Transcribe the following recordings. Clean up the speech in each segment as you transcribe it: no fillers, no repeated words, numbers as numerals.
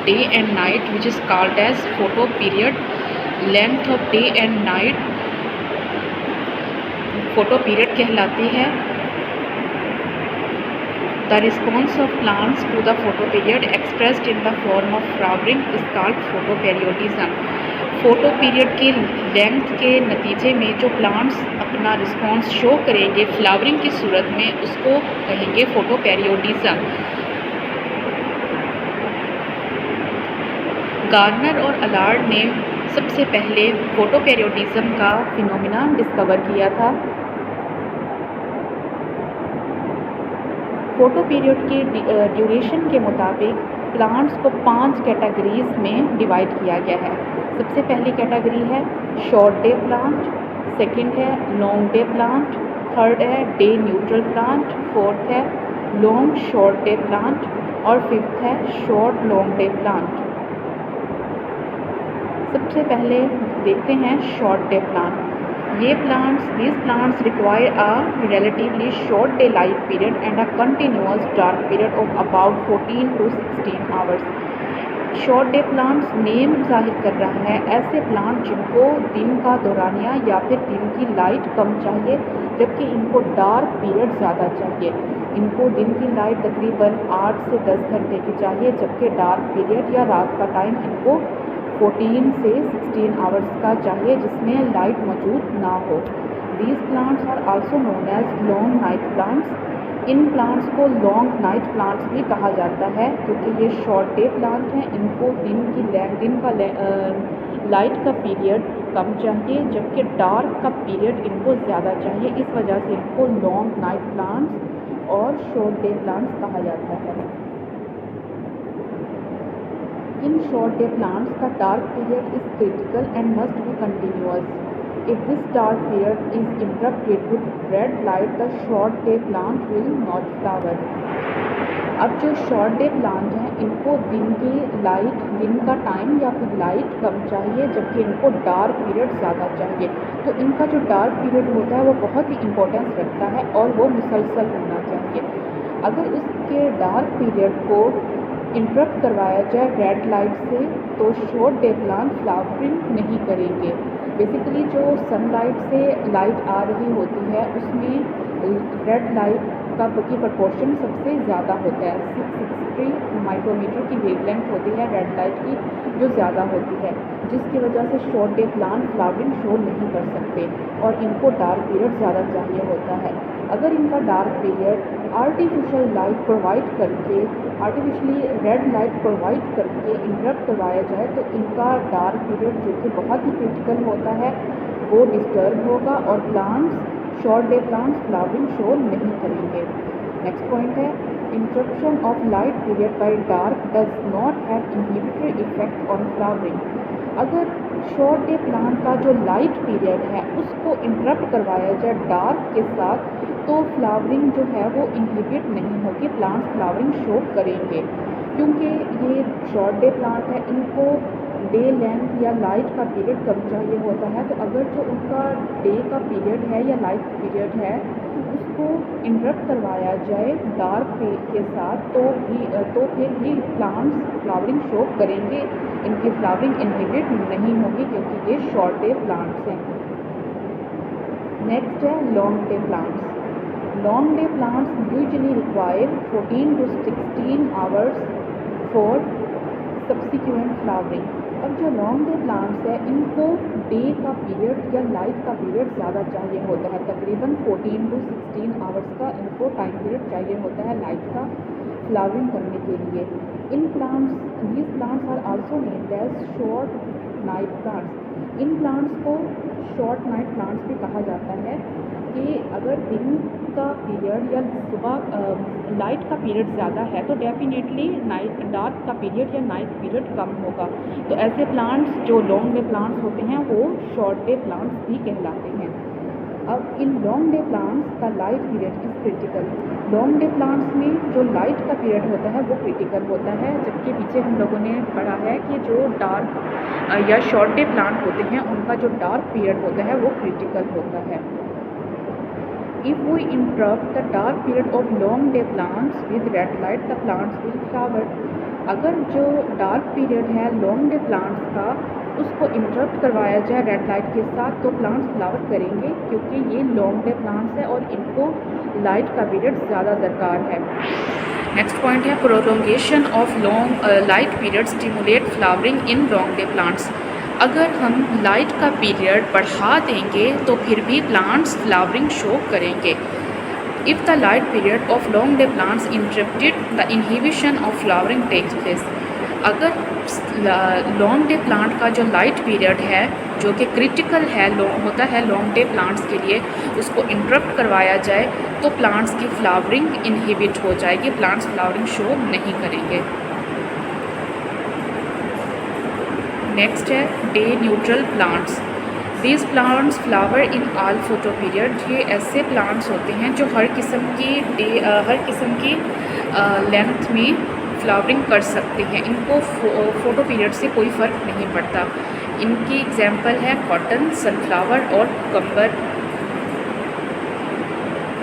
day and night, which is called as photoperiod. Length of day and night photoperiod कहलाती है. The response of plants to the photoperiod expressed in the form of flowering is called photoperiodism. Photoperiod की length के नतीजे में जो plants अपना response show करेंगे flowering की सूरत में, उसको कहेंगे फोटोपेरियोडिज्म. गार्नर और अलार्ड ने सबसे पहले फोटोपेरियोडिज्म का फिनोमिना डिस्कवर किया था. फोटोपीरियड के ड्यूरेशन के मुताबिक प्लांट्स को 5 कैटेगरीज में डिवाइड किया गया है. सबसे पहली कैटेगरी है शॉर्ट डे प्लांट, सेकंड है लॉन्ग डे प्लांट, थर्ड है डे न्यूट्रल प्लांट, फोर्थ है लॉन्ग शॉर्ट डे प्लांट और फिफ्थ है शॉर्ट लॉन्ग डे प्लांट. सबसे पहले देखते हैं short day plant. These plants require a relatively short daylight period and a continuous dark period of about 14 to 16 hours. Short day plants name जाहिर कर रहा है ऐसे प्लांट जिनको दिन का दौरानिया या फिर दिन की लाइट कम चाहिए, जबकि इनको डार्क पीरियड ज़्यादा चाहिए. इनको दिन की लाइट तकरीबन 8 से 10 घंटे की चाहिए, जबकि डार्क पीरियड या रात का टाइम इनको 14 से 16 आवर्स का चाहिए जिसमें लाइट मौजूद ना हो. These plants are also known as long night plants. In plants को लॉन्ग नाइट प्लांट्स भी कहा जाता है क्योंकि ये शॉर्ट डे प्लांट हैं. इनको दिन का लाइट का पीरियड कम चाहिए, जबकि डार्क का पीरियड इनको ज़्यादा चाहिए. इस वजह से इनको लॉन्ग नाइट प्लांट्स और शॉर्ट डे प्लांट्स कहा जाता है. In short day plants, the dark period is critical and must be continuous. If this dark period is interrupted with red light, the short day plant will not flower. अब जो short day plant हैं इनको दिन का time या फिर light कम चाहिए, जबकि इनको डार्क पीरियड ज़्यादा चाहिए. तो इनका जो डार्क पीरियड होता है वो बहुत ही इम्पोर्टेंस रखता है और वो मुसलसल होना चाहिए. अगर उसके डार्क पीरियड को इंटरप्ट करवाया जाए रेड लाइट से तो शॉर्ट डे प्लांट फ्लावरिंग नहीं करेंगे. बेसिकली जो सनलाइट से लाइट आ रही होती है उसमें रेड लाइट का की प्रपोर्शन सबसे ज़्यादा होता है. 660 माइक्रोमीटर की वेवलेंथ होती है रेड लाइट की जो ज़्यादा होती है, जिसकी वजह से short day plant flowering show नहीं कर सकते और इनको डार्क पीरियड ज़्यादा चाहिए होता है. अगर इनका dark period artificially red light provide करके इंटरप्ट करवाया जाए तो इनका डार्क पीरियड जो कि बहुत ही क्रिटिकल होता है वो डिस्टर्ब होगा और short day plants flowering show नहीं करेंगे. नेक्स्ट पॉइंट है interruption of light period by dark does not have inhibitory effect on flowering. अगर शॉर्ट डे प्लांट का जो लाइट पीरियड है उसको इंटरप्ट करवाया जाए डार्क के साथ तो फ्लावरिंग जो है वो इनहिबिट नहीं होगी, प्लांट्स फ्लावरिंग शो करेंगे. क्योंकि ये शॉर्ट डे प्लांट है इनको डे लेंथ या लाइट का पीरियड कम चाहिए होता है, तो अगर जो उनका डे का पीरियड है या लाइट पीरियड है उसको इंटरप्ट करवाया जाए डार्क के साथ तो फिर भी प्लांट्स फ्लावरिंग शो करेंगे. इनकी फ्लावरिंग इनहिबिट नहीं होगी क्योंकि ये शॉर्ट डे प्लांट्स हैं. नेक्स्ट है long day plants. Long day plants usually require 14 to 16 hours for subsequent flowering. अब जो लॉन्ग डे प्लांट्स है इनको डे का पीरियड या लाइट का पीरियड ज़्यादा चाहिए होता है. तकरीबन 14 to 16 आवर्स का इनको टाइम पीरियड चाहिए होता है लाइट का फ्लावरिंग करने के लिए. these plants are also named as short night plants. In plants को शॉर्ट नाइट प्लांट्स भी कहा जाता है कि अगर दिन का पीरियड या सुबह लाइट का पीरियड ज़्यादा है तो डेफिनेटली डार्क का पीरियड या नाइट पीरियड कम होगा. तो ऐसे प्लांट्स जो लॉन्ग डे प्लांट्स होते हैं वो शॉर्ट डे प्लांट्स भी कहलाते हैं. अब इन लॉन्ग डे प्लांट्स का light period is critical. Long day plants में जो लाइट का पीरियड होता है वो क्रिटिकल होता है, जबकि पीछे हम लोगों ने पढ़ा है कि जो डार्क या शॉर्ट डे प्लांट होते हैं उनका जो डार्क पीरियड होता है वो क्रिटिकल होता है. If we interrupt the dark period of long day plants with red light, the plants will flower. अगर जो डार्क पीरियड है लॉन्ग डे प्लांट्स का उसको इंटरप्ट करवाया जाए रेड लाइट के साथ तो प्लांट्स फ्लावर करेंगे, क्योंकि ये लॉन्ग डे प्लांट्स है और इनको लाइट का पीरियड ज़्यादा दरकार है। नेक्स्ट पॉइंट है prolongation of long light period stimulate flowering in long day plants. अगर हम लाइट का पीरियड बढ़ा देंगे तो फिर भी प्लांट्स फ्लावरिंग शो करेंगे। If the light period of long day plants interrupted, the inhibition of flowering takes place. अगर लॉन्ग डे प्लांट का जो लाइट पीरियड है जो कि क्रिटिकल है होता है लॉन्ग डे प्लांट्स के लिए, उसको इंटरप्ट करवाया जाए तो प्लांट्स की फ्लावरिंग इनहिबिट हो जाएगी, प्लांट्स फ्लावरिंग शो नहीं करेंगे। नेक्स्ट है day neutral plants. These plants flower in all photo period. ये ऐसे प्लांट्स होते हैं जो हर किस्म की लेंथ में फ्लावरिंग कर सकते हैं, इनको फ़ोटो पीरियड से कोई फ़र्क नहीं पड़ता। इनकी एग्जांपल है कॉटन, सनफ्लावर और कुकम्बर।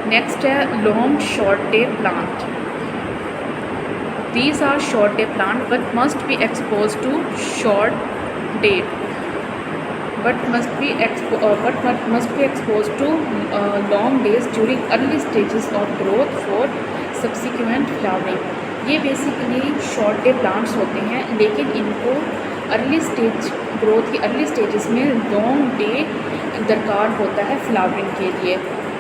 नेक्स्ट है long short day plant. These are short day plant but must be exposed to short day but must be exposed to long days during early stages of growth for subsequent flowering। ये basically short day plants होते हैं, लेकिन इनको early stage growth की early stages में long day दरकार होता है फ्लावरिंग के लिए।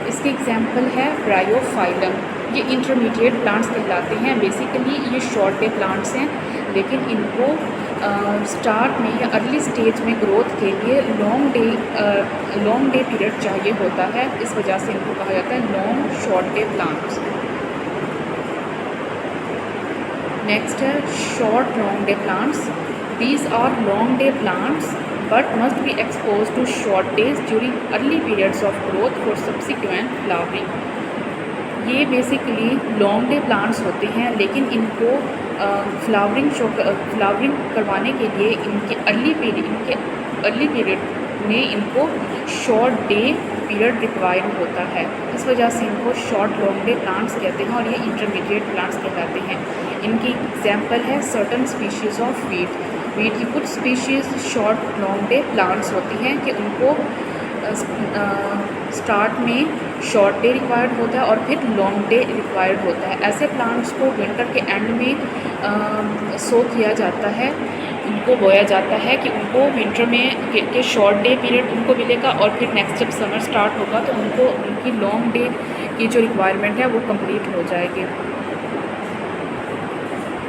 इसके एग्जांपल है ब्रायोफाइलम। ये इंटरमीडिएट प्लांट्स कहलाते हैं। बेसिकली ये शॉर्ट डे प्लांट्स हैं, लेकिन इनको स्टार्ट में या अर्ली स्टेज में ग्रोथ के लिए लॉन्ग डे पीरियड चाहिए होता है, इस वजह से इनको कहा जाता है long short day plants. Next है short long day plants. These are long day plants but must be exposed to short days during early periods of growth for subsequent flowering। ये बेसिकली लॉन्ग डे प्लांट्स होते हैं, लेकिन इनको flowering करवाने के लिए इनके अर्ली पीरियड में इनको शॉर्ट डे पीरियड रिक्वायर्ड होता है, इस वजह से इनको शॉर्ट लॉन्ग डे प्लांट्स कहते हैं और ये इंटरमीडिएट प्लांट्स कहलाते हैं। इनकी एग्जांपल है सर्टन स्पीशीज़ ऑफ वीट की कुछ species short long day plants होती हैं कि उनको स्टार्ट में शॉर्ट डे रिक्वायर्ड होता है और फिर लॉन्ग डे रिक्वायर्ड होता है। ऐसे प्लांट्स को विंटर के एंड में सो किया जाता है, इनको बोया जाता है कि उनको विंटर में के शॉर्ट डे पीरियड उनको मिलेगा और फिर नेक्स्ट जब समर स्टार्ट होगा तो उनको उनकी लॉन्ग डे की जो रिक्वायरमेंट है वो कंप्लीट हो जाएगी।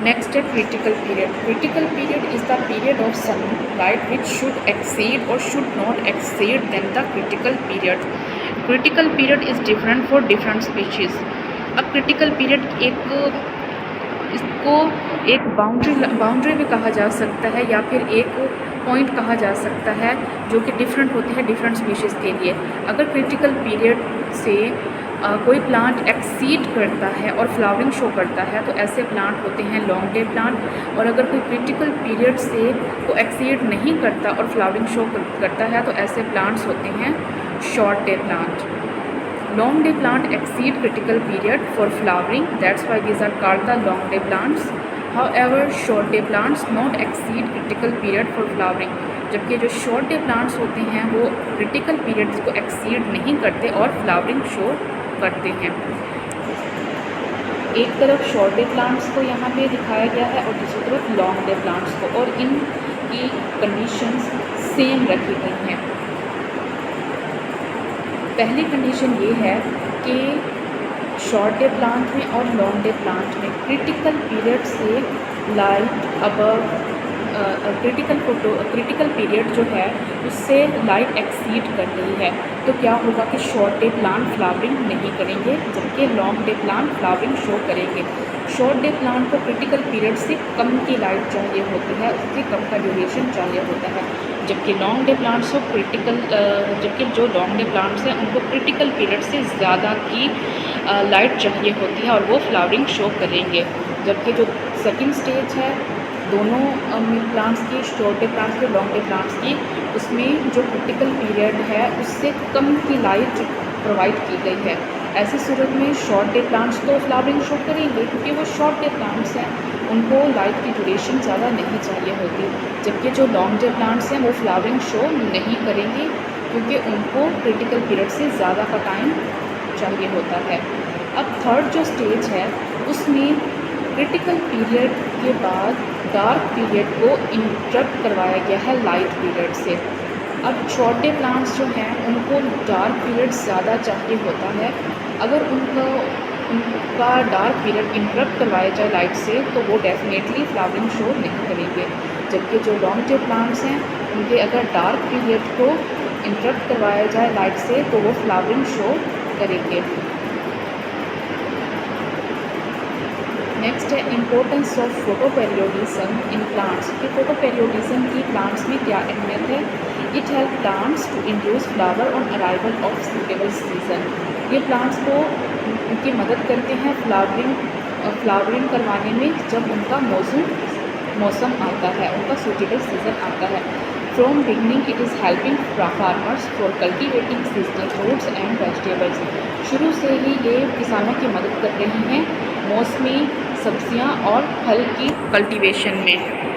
नेक्स्ट है critical period. Critical period is the period of sunlight which should exceed or should not exceed than the critical period. Critical period is different for different species. अब critical period इसको एक boundary भी कहा जा सकता है या फिर एक पॉइंट कहा जा सकता है जो कि डिफरेंट होते हैं डिफरेंट स्पीशीज़ के लिए। अगर क्रिटिकल पीरियड से कोई प्लांट एक्सीड करता है और फ्लावरिंग शो करता है तो ऐसे प्लांट होते हैं लॉन्ग डे प्लांट। और अगर कोई क्रिटिकल पीरियड से को एक्सीड नहीं करता और फ्लावरिंग शो करता है तो ऐसे प्लांट्स होते हैं short day plant. Long day plant exceed critical period for flowering, that's why these are called the long day plants. However short day plants not exceed critical period for flowering. जबकि जो short day plants होते हैं वो critical periods को exceed नहीं करते और flowering show करते हैं। एक तरफ शॉर्ट डे प्लांट्स को यहाँ पे दिखाया गया है और दूसरी तरफ लॉन्ग डे प्लांट्स को, और इनकी कंडीशंस सेम रखी गई हैं। पहली कंडीशन ये है कि शॉर्ट डे प्लांट में और लॉन्ग डे प्लांट में क्रिटिकल पीरियड से लाइट अबव क्रिटिकल पीरियड जो है उससे लाइट एक्सीड कर रही है तो क्या होगा कि शॉर्ट डे प्लांट फ्लावरिंग नहीं करेंगे, जबकि long day plant flowering show करेंगे। शॉर्ट डे प्लांट को क्रिटिकल पीरियड से कम की लाइट चाहिए होती है, उससे कम का ड्यूरेशन चाहिए होता है, जबकि लॉन्ग डे प्लांट्स को जबकि जो लॉन्ग डे प्लांट्स हैं उनको क्रिटिकल पीरियड से ज़्यादा की लाइट चाहिए होती है और वो फ्लावरिंग शो करेंगे। जबकि जो सेकंड स्टेज है दोनों प्लांट्स की, शॉर्ट डे प्लांट्स की, लॉन्ग डे प्लांट्स की, उसमें जो क्रिटिकल पीरियड है उससे कम की लाइट प्रोवाइड की गई है। ऐसी सूरत में शॉर्ट डे प्लांट्स तो फ्लावरिंग शो करेंगे क्योंकि वो शॉर्ट डे प्लांट्स हैं, उनको लाइट की ड्यूरेशन ज़्यादा नहीं चाहिए होती। जबकि जो लॉन्ग डे प्लांट्स हैं वो फ्लावरिंग शो नहीं करेंगे क्योंकि उनको क्रिटिकल पीरियड से ज़्यादा का टाइम चाहिए होता है। अब थर्ड जो स्टेज है उसमें क्रिटिकल पीरियड के बाद डार्क पीरियड को इंटरप्ट करवाया गया है लाइट पीरियड से। अब शॉर्ट डे प्लांट्स जो हैं उनको डार्क पीरियड ज़्यादा चाहिए होता है। अगर उनका डार्क पीरियड इंटरप्ट करवाया जाए लाइट से तो वो डेफिनेटली फ्लावरिंग शो नहीं करेंगे। जबकि जो लॉन्ग डे प्लांट्स हैं उनके अगर डार्क पीरियड को इंटरप्ट करवाया जाए लाइट से तो वो फ्लावरिंग शो करेंगे। नेक्स्ट है importance of photoperiodism in plants कि फोटोपेरियोडिज्म की प्लांट्स में क्या अहमियत है। It help plants to induce flower on arrival of suitable season. ये प्लांट्स को उनकी मदद करते हैं फ्लावरिंग करवाने में जब उनका मौसम आता है, उनका सूटेबल सीज़न आता है। From beginning it is helping farmers for cultivating seasonal fruits and vegetables. शुरू से ही ये किसानों की मदद कर रही हैं मौसमी सब्जियां और फल की कल्टीवेशन में।